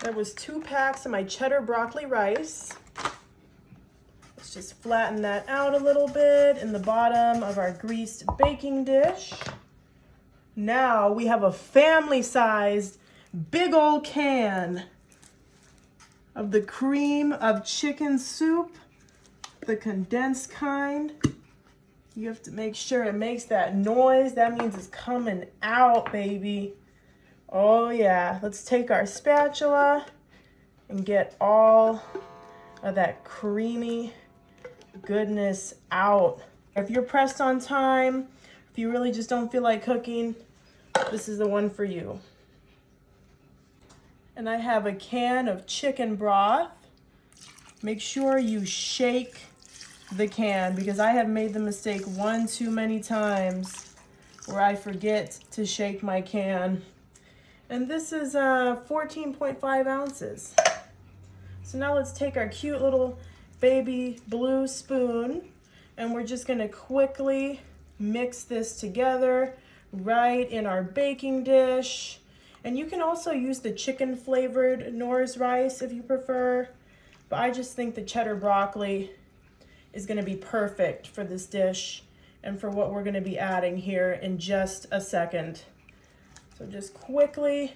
That was 2 packs of my cheddar broccoli rice. Let's just flatten that out a little bit in the bottom of our greased baking dish. Now we have a family-sized big old can of the cream of chicken soup, the condensed kind. You have to make sure it makes that noise. That means it's coming out, baby. Oh yeah, let's take our spatula and get all of that creamy goodness out. If you're pressed on time, if you really just don't feel like cooking, this is the one for you. And I have a can of chicken broth. Make sure you shake the can because I have made the mistake one too many times where I forget to shake my can. And this is 14.5 ounces. So now let's take our cute little baby blue spoon and we're just gonna quickly mix this together right in our baking dish. And you can also use the chicken flavored Nor's rice if you prefer, but I just think the cheddar broccoli is gonna be perfect for this dish and for what we're gonna be adding here in just a second. So just quickly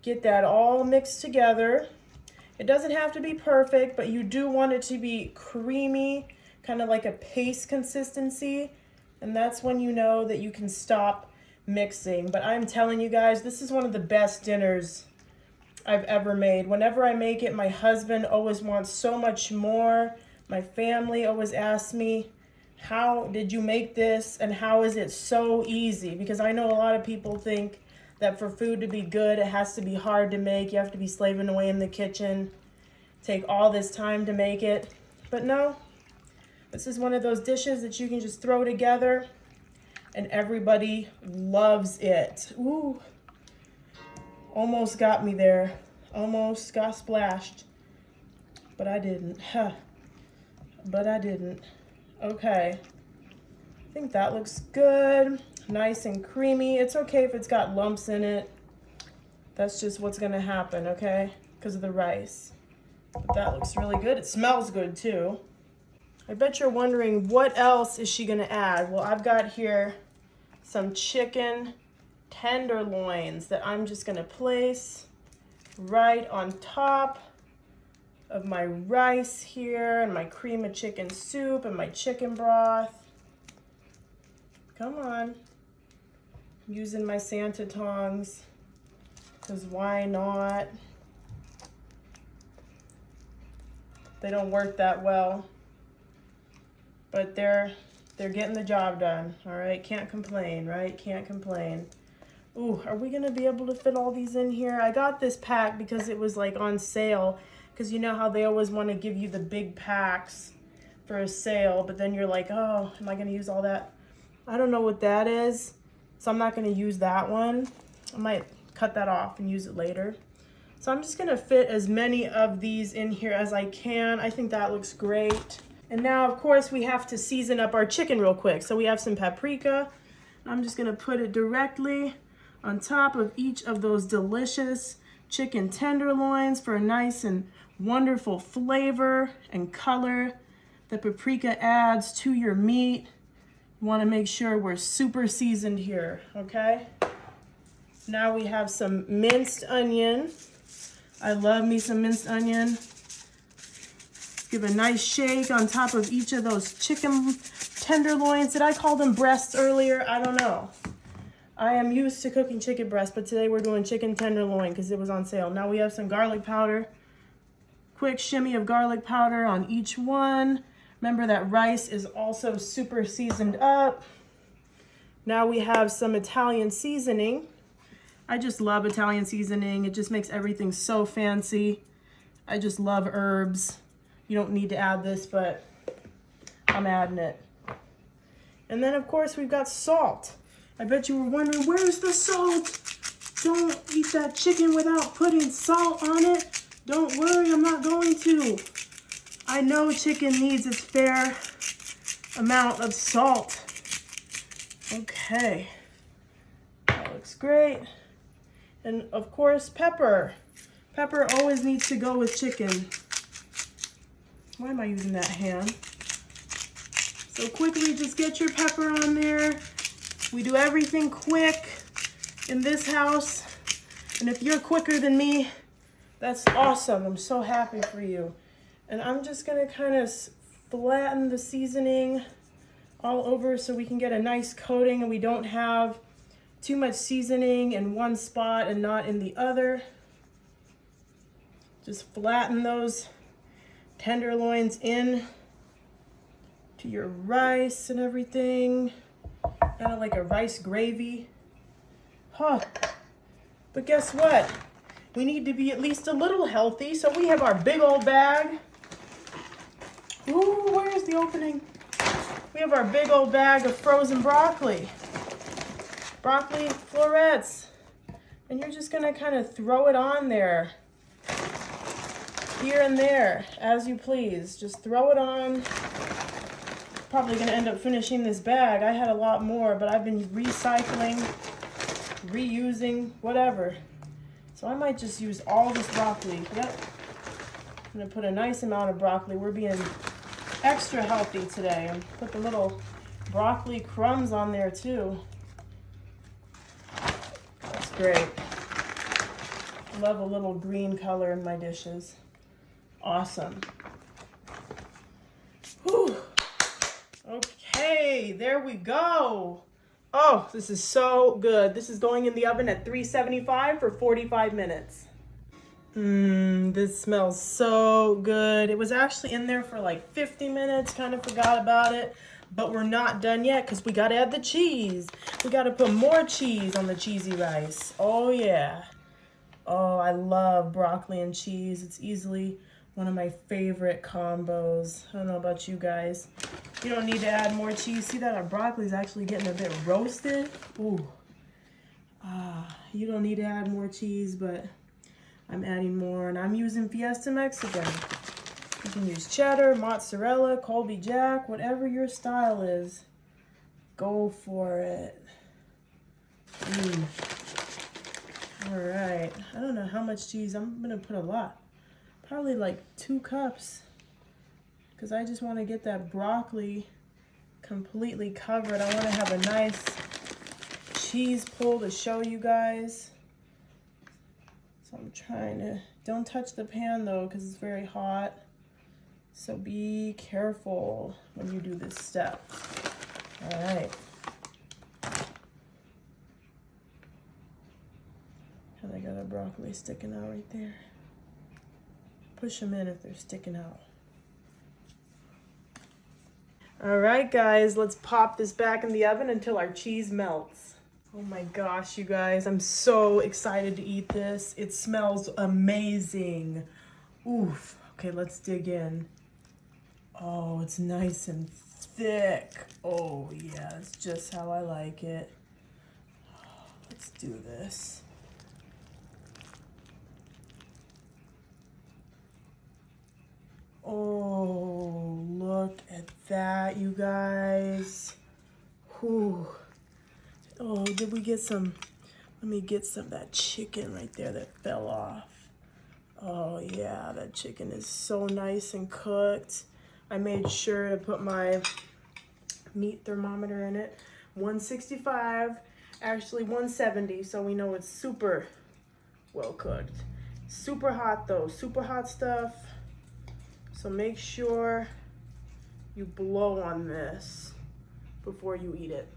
get that all mixed together. It doesn't have to be perfect, but you do want it to be creamy, kind of like a paste consistency. And that's when you know that you can stop mixing. But I'm telling you guys, this is one of the best dinners I've ever made. Whenever I make it, my husband always wants so much more. My family always asks me, how did you make this and how is it so easy? Because I know a lot of people think that for food to be good, it has to be hard to make. You have to be slaving away in the kitchen, take all this time to make it. But no, this is one of those dishes that you can just throw together and everybody loves it. Ooh, almost got me there. Almost got splashed, but I didn't. Huh. But I didn't. Okay, I think that looks good. Nice and creamy. It's okay if it's got lumps in it. That's just what's gonna happen, okay? Because of the rice. But that looks really good. It smells good too. I bet you're wondering what else is she gonna add? Well, I've got here some chicken tenderloins that I'm just gonna place right on top of my rice here and my cream of chicken soup and my chicken broth. Come on. I'm using my Santa tongs because why not? They don't work that well, but they're getting the job done. All right, can't complain, right? Can't complain. Ooh, are we gonna be able to fit all these in here? I got this pack because it was like on sale, because you know how they always want to give you the big packs for a sale, but then you're like, oh, am I gonna use all that? I don't know what that is, so I'm not gonna use that one. I might cut that off and use it later. So I'm just gonna fit as many of these in here as I can. I think that looks great. And now, of course, we have to season up our chicken real quick. So we have some paprika. I'm just gonna put it directly on top of each of those delicious chicken tenderloins for a nice and wonderful flavor and color that paprika adds to your meat. You wanna make sure we're super seasoned here, okay? Now we have some minced onion. I love me some minced onion. Give a nice shake on top of each of those chicken tenderloins. Did I call them breasts earlier? I don't know. I am used to cooking chicken breast, but today we're doing chicken tenderloin because it was on sale. Now we have some garlic powder. Quick shimmy of garlic powder on each one. Remember that rice is also super seasoned up. Now we have some Italian seasoning. I just love Italian seasoning. It just makes everything so fancy. I just love herbs. You don't need to add this, but I'm adding it. And then of course we've got salt. I bet you were wondering, where's the salt? Don't eat that chicken without putting salt on it. Don't worry, I'm not going to. I know chicken needs its fair amount of salt. Okay, that looks great. And of course, pepper. Pepper always needs to go with chicken. Why am I using that hand? So quickly, just get your pepper on there. We do everything quick in this house. And if you're quicker than me, that's awesome. I'm so happy for you. And I'm just gonna kind of flatten the seasoning all over so we can get a nice coating and we don't have too much seasoning in one spot and not in the other. Just flatten those tenderloins in to your rice and everything. Kind of like a rice gravy. Huh. But guess what? We need to be at least a little healthy, so we have our big old bag. Ooh, where's the opening? We have our big old bag of frozen broccoli. Broccoli florets. And you're just gonna kind of throw it on there. Here and there, as you please. Just throw it on. Probably gonna end up finishing this bag. I had a lot more, but I've been recycling, reusing, whatever. So I might just use all this broccoli. Yep. I'm gonna put a nice amount of broccoli. We're being extra healthy today. And put the little broccoli crumbs on there too. That's great. Love a little green color in my dishes. Awesome. Whew. Okay, there we go. Oh, this is so good. This is going in the oven at 375 for 45 minutes. This smells so good. It was actually in there for like 50 minutes. Kind of forgot about it. But we're not done yet because we got to add the cheese. We got to put more cheese on the cheesy rice. Oh, yeah. Oh, I love broccoli and cheese. It's easily one of my favorite combos. I don't know about you guys. You don't need to add more cheese. See that our broccoli is actually getting a bit roasted? Ooh. You don't need to add more cheese, but I'm adding more. And I'm using Fiesta Mexican. You can use cheddar, mozzarella, Colby Jack, whatever your style is. Go for it. All right. I don't know how much cheese. I'm going to put a lot. Probably like 2 cups. Because I just want to get that broccoli completely covered. I want to have a nice cheese pull to show you guys. So I'm trying to, don't touch the pan though because it's very hot. So be careful when you do this step. All right. And I got a broccoli sticking out right there. Push them in if they're sticking out. All right, guys, let's pop this back in the oven until our cheese melts. Oh my gosh, you guys, I'm so excited to eat this. It smells amazing. Oof. Okay, let's dig in. Oh, it's nice and thick. Oh yeah, that's just how I like it. Let's do this. Oh, look at that, you guys. Whew. Oh, did we get some? Let me get some of that chicken right there that fell off. Oh yeah, that chicken is so nice and cooked. I made sure to put my meat thermometer in it. 165, actually 170, so we know it's super well cooked. Super hot though, super hot stuff. So make sure you blow on this before you eat it.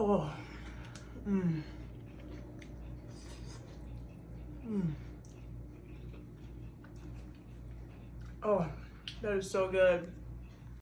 Oh, Oh, that is so good.